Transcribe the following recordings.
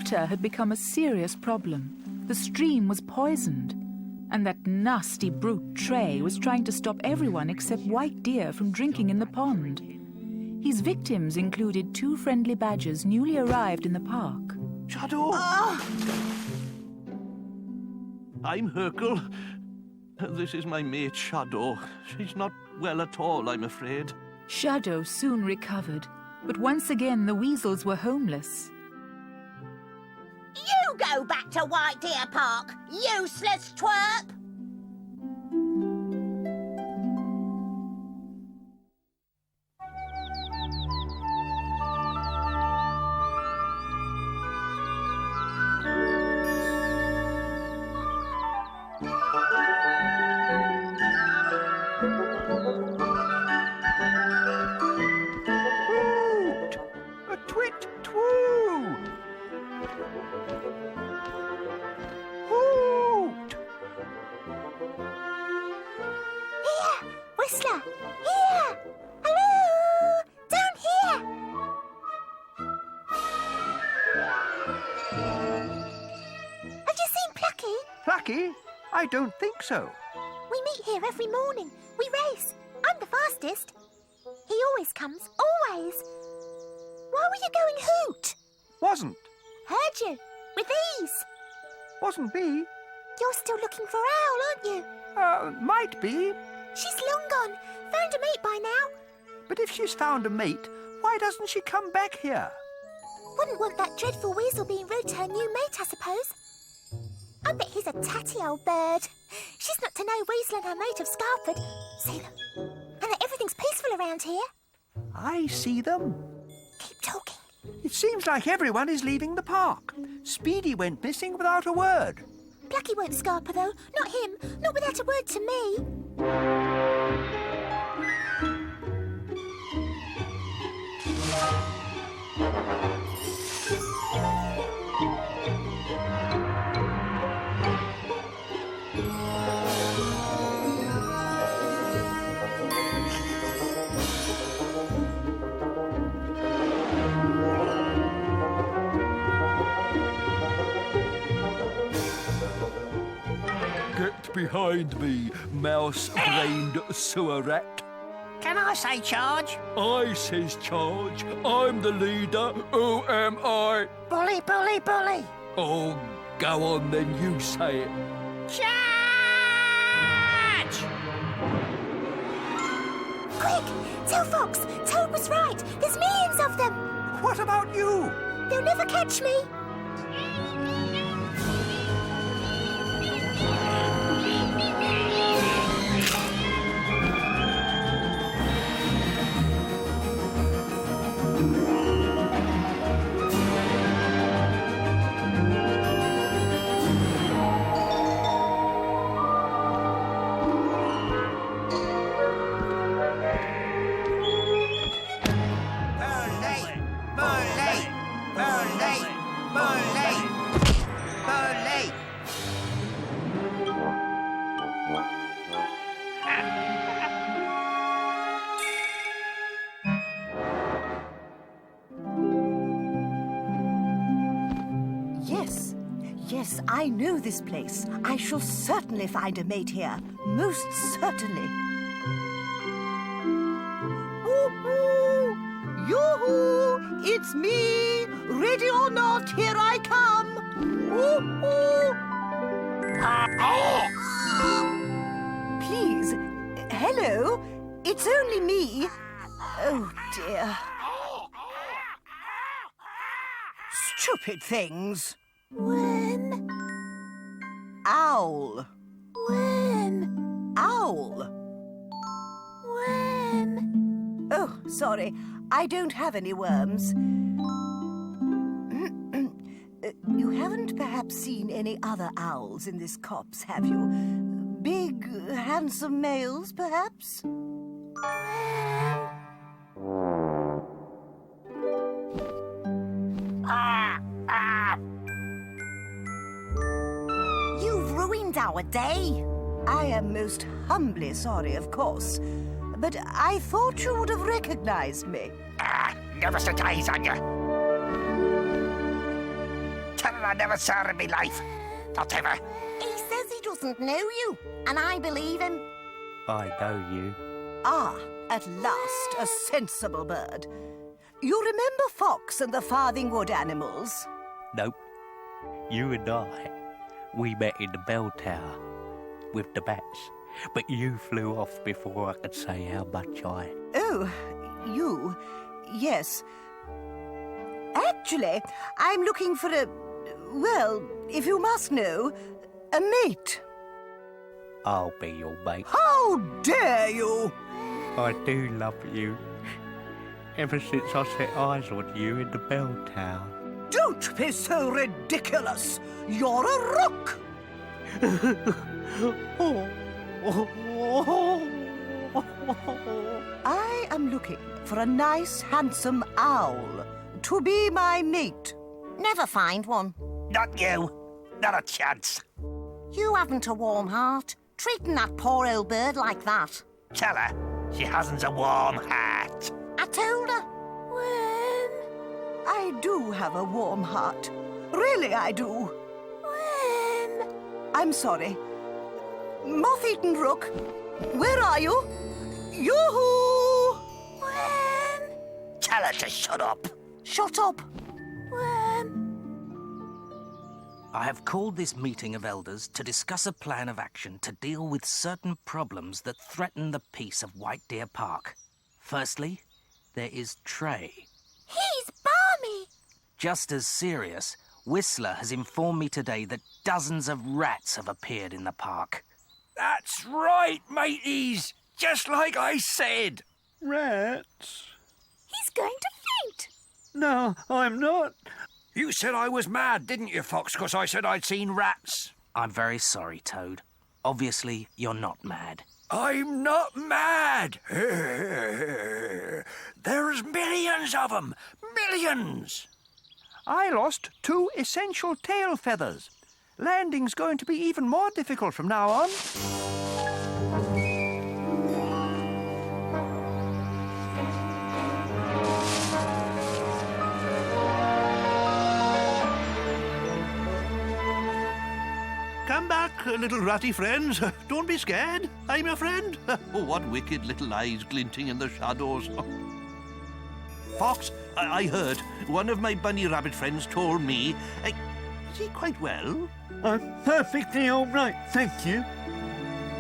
water had become a serious problem. The stream was poisoned, and that nasty brute Trey was trying to stop everyone except white deer from drinking in the pond. His victims included 2 friendly badgers newly arrived in the park. Shadow! Oh. I'm Hercule. This is my mate, Shadow. She's not well at all, I'm afraid. Shadow soon recovered, but once again the weasels were homeless. You go back to White Deer Park, useless twerp! Hoot! A twit twoo! Hoot! Here! Whistler! Here! Hello! Down here! Have you seen Plucky? Plucky? I don't think so. We meet here every morning. We race. I'm the fastest. He always comes, always. Why were you going hoot? Wasn't. Heard you. With ease. Wasn't me. You're still looking for Owl, aren't you? Might be. She's long gone. Found a mate by now. But if she's found a mate, why doesn't she come back here? Wouldn't want that dreadful weasel being rude to her new mate, I suppose. I bet he's a tatty old bird. She's not to know Weasel and her mate have Scarford. See them. And that everything's peaceful around here. I see them. Keep talking. It seems like everyone is leaving the park. Speedy went missing without a word. Plucky won't Scarper, though. Not him. Not without a word to me. Get behind me, mouse-brained sewer rat. Can I say charge? I says charge. I'm the leader. Who am I? Bully, bully, bully. Oh, go on then, you say it. Charge! Quick! Tell Fox. Toad was right. There's millions of them. What about you? They'll never catch me. Yes, I know this place. I shall certainly find a mate here. Most certainly. Woo-hoo! Yoo-hoo! It's me! Ready or not, here I come! Woo-hoo! Please, hello? It's only me. Oh, dear. Stupid things. When? Owl. When? Owl. When? Oh, sorry. I don't have any worms. You haven't perhaps seen any other owls in this copse, have you? Big, handsome males, perhaps? You've ruined our day. I am most humbly sorry, of course. But I thought you would have recognized me. Never set eyes on you. Tell her I never saw her in my life. Not ever. He says he doesn't know you, and I believe him. I know you. Ah, at last, a sensible bird. You remember Fox and the Farthing wood animals? Nope. You and I, we met in the bell tower with the bats. But you flew off before I could say how much I... Oh, you? Yes. Actually, I'm looking for a... Well, if you must know, a mate. I'll be your mate. How dare you! I do love you. Ever since I set eyes on you in the bell tower. Don't be so ridiculous! You're a rook! I am looking for a nice, handsome owl to be my mate. Never find one. Not you. Not a chance. You haven't a warm heart, treating that poor old bird like that. Tell her she hasn't a warm heart. I told her. Worm, I do have a warm heart. Really, I do. worm. I'm sorry. Moth-eaten rook, where are you? Yoo-hoo! Worm, Tell her to shut up. Shut up. worm. I have called this meeting of elders to discuss a plan of action to deal with certain problems that threaten the peace of White Deer Park. Firstly, there is Trey. He's balmy. Just as serious, Whistler has informed me today that dozens of rats have appeared in the park. That's right, mateys. Just like I said. Rats? He's going to faint. No, I'm not. You said I was mad, didn't you, Fox? Because I said I'd seen rats. I'm very sorry, Toad. Obviously, you're not mad. I'm not mad. There's millions of them. Millions. I lost 2 essential tail feathers. Landing's going to be even more difficult from now on. Come back, little ratty friends. Don't be scared. I'm your friend. Oh, what wicked little eyes glinting in the shadows. Fox, I heard. One of my bunny rabbit friends told me... is he quite well? I'm perfectly all right, thank you.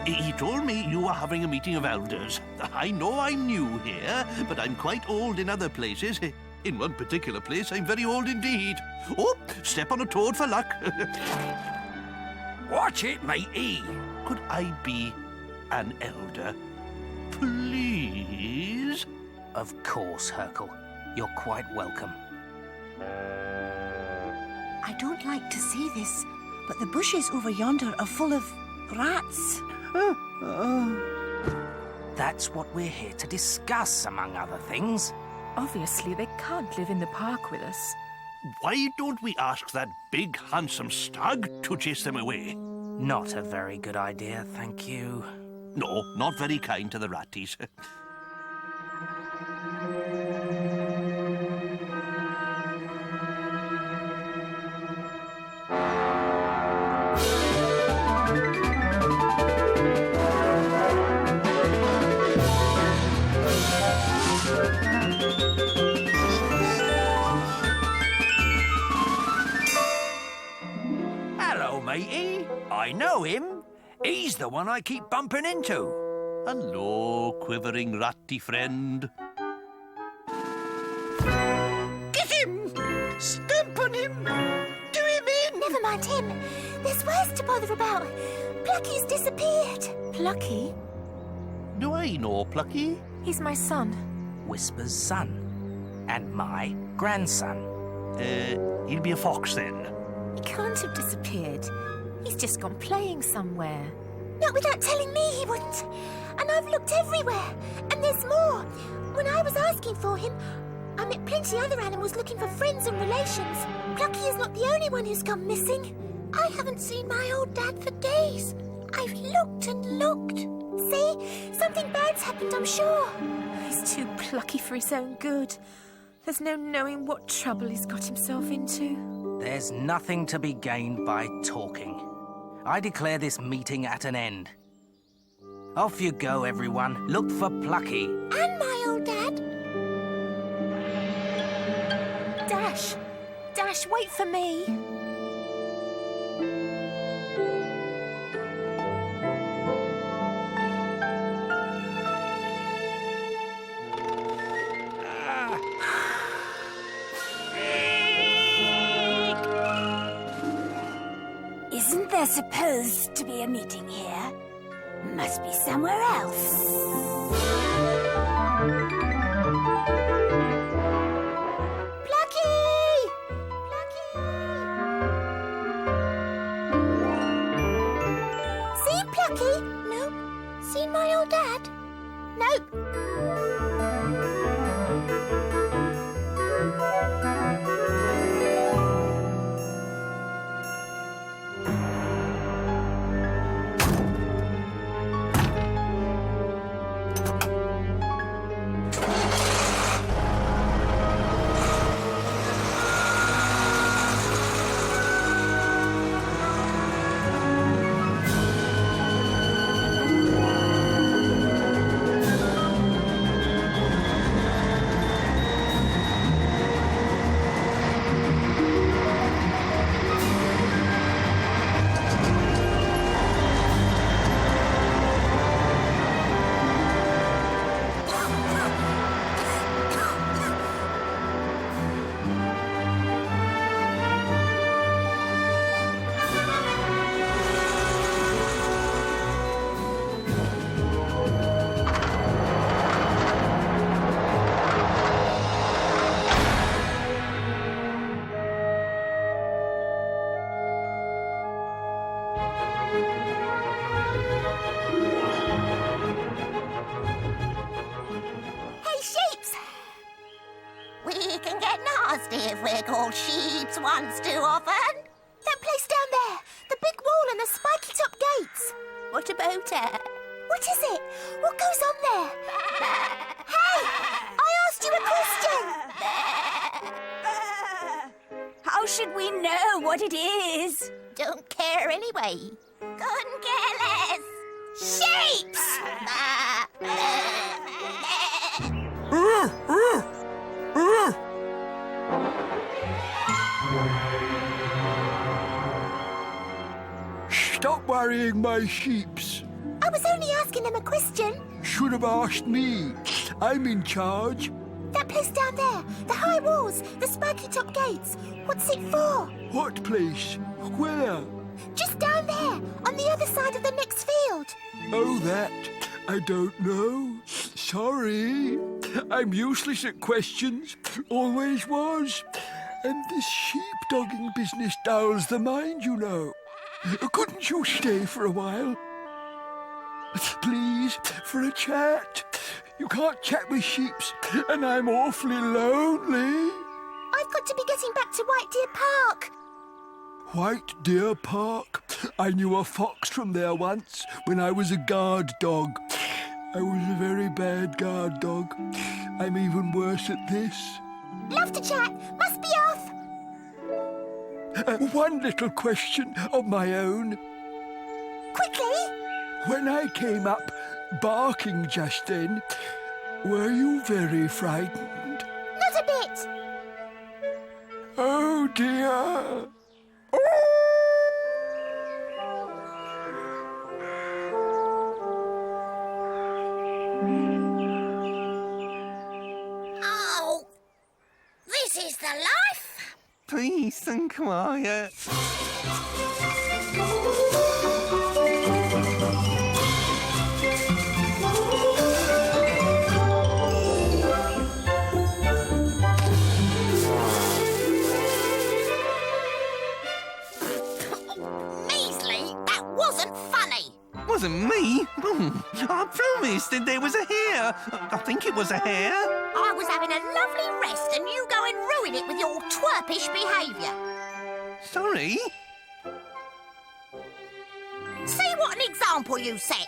He told me you were having a meeting of elders. I know I'm new here, but I'm quite old in other places. In one particular place, I'm very old indeed. Oh, step on a toad for luck. Watch it, matey. Could I be an elder? Please? Of course, Hercule. You're quite welcome. I don't like to see this, but the bushes over yonder are full of rats. That's what we're here to discuss, among other things. Obviously, they can't live in the park with us. Why don't we ask that big, handsome stag to chase them away? Not a very good idea, thank you. No, not very kind to the ratties. Hello, matey. I know him. He's the one I keep bumping into. Hello, quivering ratty friend. Get him! Stamp on him! Do him in! Never mind him. There's worse to bother about. Plucky's disappeared. Plucky? Do I know Plucky? He's my son. Whisper's son. And my grandson. He'll be a fox then. He can't have disappeared. He's just gone playing somewhere. Not without telling me he wouldn't. And I've looked everywhere. And there's more. When I was asking for him, I met plenty other animals looking for friends and relations. Plucky is not the only one who's gone missing. I haven't seen my old dad for days. I've looked and looked. See? Something bad's happened, I'm sure. He's too plucky for his own good. There's no knowing what trouble he's got himself into. There's nothing to be gained by talking. I declare this meeting at an end. Off you go, everyone. Look for Plucky. And my old dad. Dash. Dash, wait for me. Isn't there supposed to be a meeting here? Must be somewhere else. Plucky! Plucky! Seen Plucky? Nope. Seen my old dad? Nope. If we're called sheeps once too often. That place down there, the big wall and the spiky top gates. What about it? What is it? What goes on there? Hey! I asked you a question! How should we know what it is? Don't care anyway. Couldn't care less. Sheeps! Stop worrying my sheeps. I was only asking them a question. Should have asked me. I'm in charge. That place down there, the high walls, the spiky top gates. What's it for? What place? Where? Just down there, on the other side of the next field. Oh, that. I don't know. Sorry. I'm useless at questions. Always was. And this sheep-dogging business dulls the mind, you know. Couldn't you stay for a while? Please, for a chat. You can't chat with sheeps, and I'm awfully lonely. I've got to be getting back to White Deer Park. White Deer Park? I knew a fox from there once when I was a guard dog. I was a very bad guard dog. I'm even worse at this. Love to chat. Must be off. One little question of my own. Quickly. When I came up barking just then, were you very frightened? Not a bit. Oh, dear. Oh, this is the life. Peace and quiet. Measly, that wasn't funny. Wasn't me. I promised that there was a hare. I think it was a hare. I was having a lovely rest and you go and ruin it with your twerpish behaviour. Sorry. See what an example you set.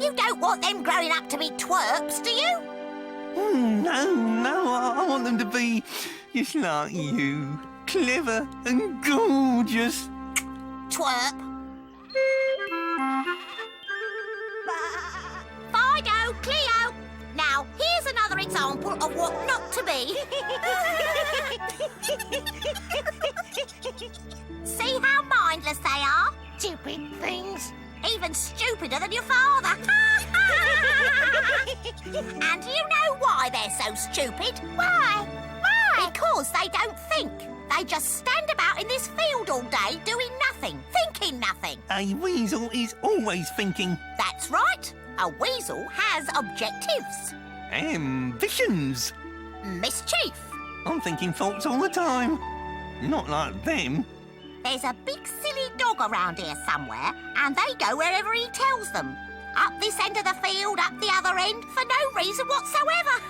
You don't want them growing up to be twerps, do you? No, I want them to be just like you. Clever and gorgeous. Twerp. Fido, Cleo. Now, here's another example of what not to be. See how mindless they are? Stupid things. Even stupider than your father. And do you know why they're so stupid? Why? Because they don't think. They just stand about in this field all day doing nothing, thinking nothing. A weasel is always thinking. That's right. A weasel has objectives. Ambitions. Mischief. I'm thinking thoughts all the time. Not like them. There's a big silly dog around here somewhere, and they go wherever he tells them. Up this end of the field, up the other end, for no reason whatsoever.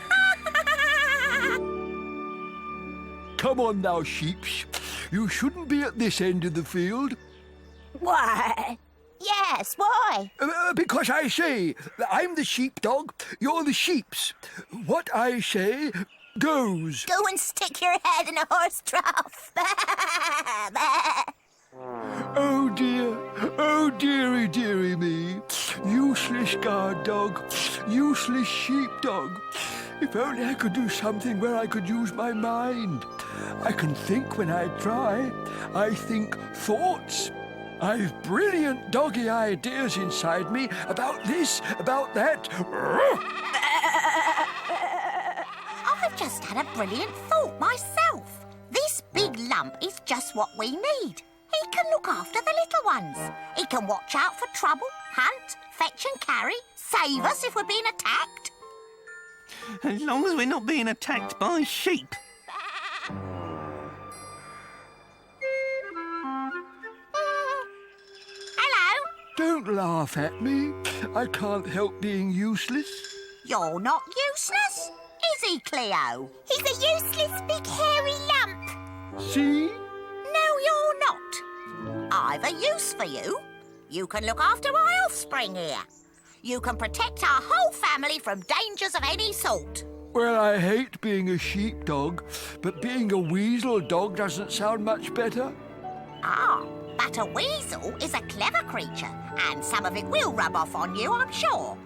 Come on now, sheeps. You shouldn't be at this end of the field. Why? Yes, why? Because I say, I'm the sheepdog, you're the sheeps. What I say goes. Go and stick your head in a horse trough. Oh dearie, dearie me. Useless guard dog, useless sheepdog. If only I could do something where I could use my mind. I can think when I try. I think thoughts. I've brilliant doggy ideas inside me about this, about that. I've just had a brilliant thought myself. This big lump is just what we need. He can look after the little ones. He can watch out for trouble, hunt, fetch and carry, save us if we're being attacked. As long as we're not being attacked by sheep. Hello? Don't laugh at me. I can't help being useless. You're not useless, is he, Cleo? He's a useless big hairy lump. See? No, you're not. I've a use for you. You can look after my offspring here. You can protect our whole family from dangers of any sort. Well, I hate being a sheepdog, but being a weasel dog doesn't sound much better. Ah, but a weasel is a clever creature, and some of it will rub off on you, I'm sure.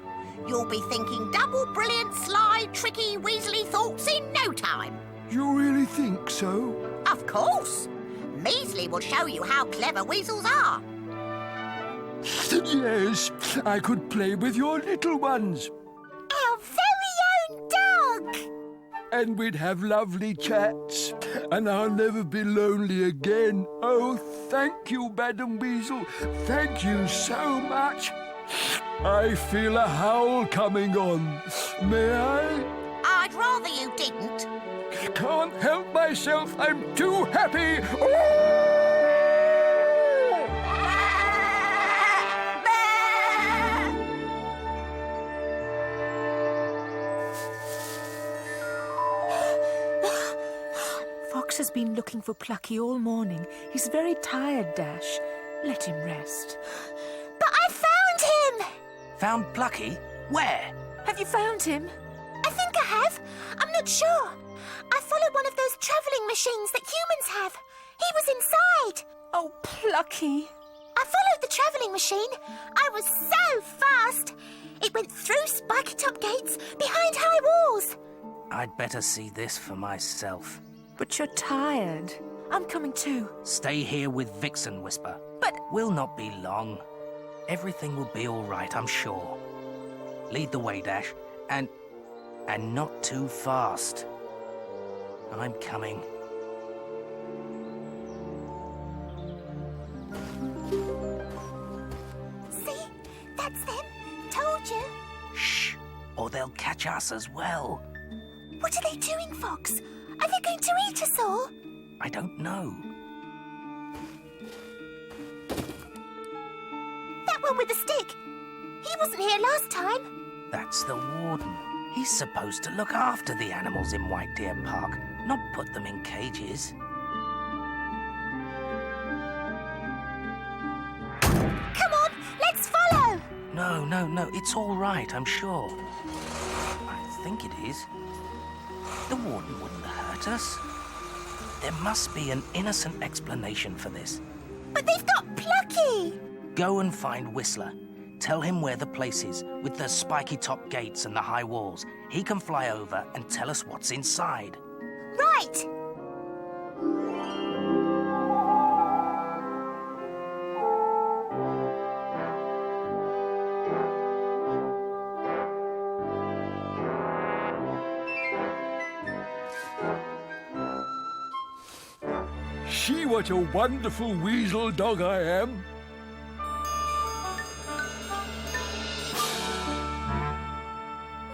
You'll be thinking double brilliant, sly, tricky, weaselly thoughts in no time. You really think so? Of course. Measley will show you how clever weasels are. Yes, I could play with your little ones. Our very own dog. And we'd have lovely chats. And I'll never be lonely again. Oh, thank you, Madam Weasel. Thank you so much. I feel a howl coming on. May I? I'd rather you didn't. Can't help myself. I'm too happy. Fox has been looking for Plucky all morning. He's very tired, Dash. Let him rest. But I found him! Found Plucky? Where? Have you found him? I think I have. I'm not sure. I followed one of those travelling machines that humans have. He was inside. Oh, Plucky. I followed the travelling machine. I was so fast. It went through spiky top gates, behind high walls. I'd better see this for myself. But you're tired. I'm coming too. Stay here with Vixen, Whisper. But... We'll not be long. Everything will be all right, I'm sure. Lead the way, Dash. And not too fast. I'm coming. See? That's them. Told you. Shh, or they'll catch us as well. What are they doing, Fox? Are they going to eat us all? I don't know. That one with the stick. He wasn't here last time. That's the warden. He's supposed to look after the animals in White Deer Park, not put them in cages. Come on, let's follow. No, it's all right, I'm sure. I think it is. The warden wouldn't hurt us. There must be an innocent explanation for this. But they've got Plucky! Go and find Whistler. Tell him where the place is, with the spiky top gates and the high walls. He can fly over and tell us what's inside. Right! See what a wonderful weasel dog I am.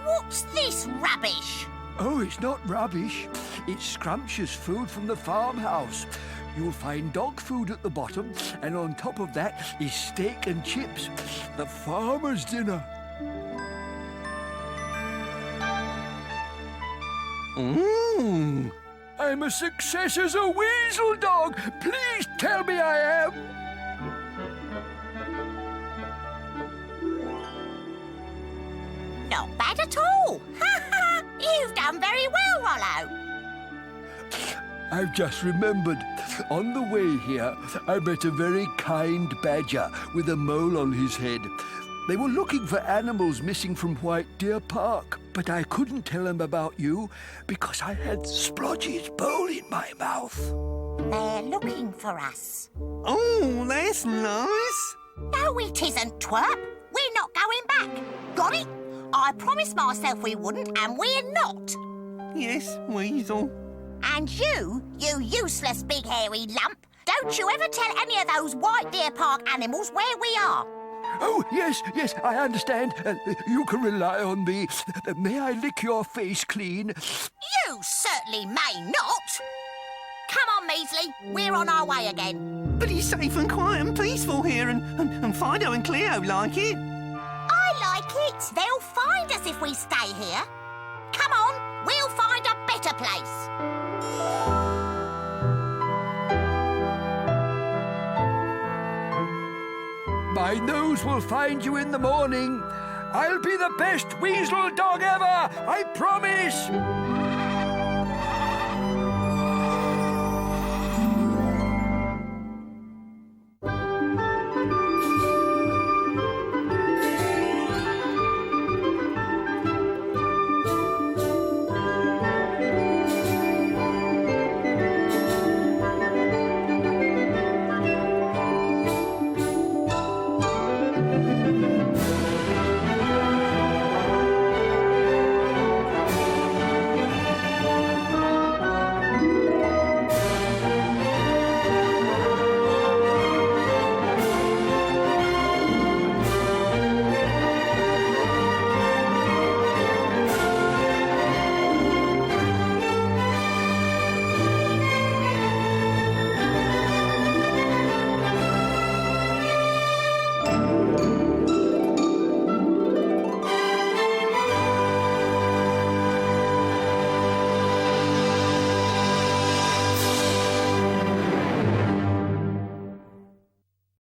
What's this rubbish? Oh, it's not rubbish. It's scrumptious food from the farmhouse. You'll find dog food at the bottom, and on top of that is steak and chips. The farmer's dinner. Mmm. I'm a success as a weasel dog. Please tell me I am. Not bad at all. You've done very well, Rollo. I've just remembered. On the way here, I met a very kind badger with a mole on his head. They were looking for animals missing from White Deer Park, but I couldn't tell them about you because I had Splodgy's bowl in my mouth. They're looking for us. Oh, that's nice. No, it isn't, twerp. We're not going back. Got it? I promised myself we wouldn't, and we're not. Yes, Weasel. And you useless big hairy lump, don't you ever tell any of those White Deer Park animals where we are. Oh, yes, I understand. You can rely on me. May I lick your face clean? You certainly may not. Come on, Measley. We're on our way again. But it's safe and quiet and peaceful here, and Fido and Cleo like it. I like it. They'll find us if we stay here. Come on, we'll find a better place. My nose will find you in the morning. I'll be the best weasel dog ever, I promise.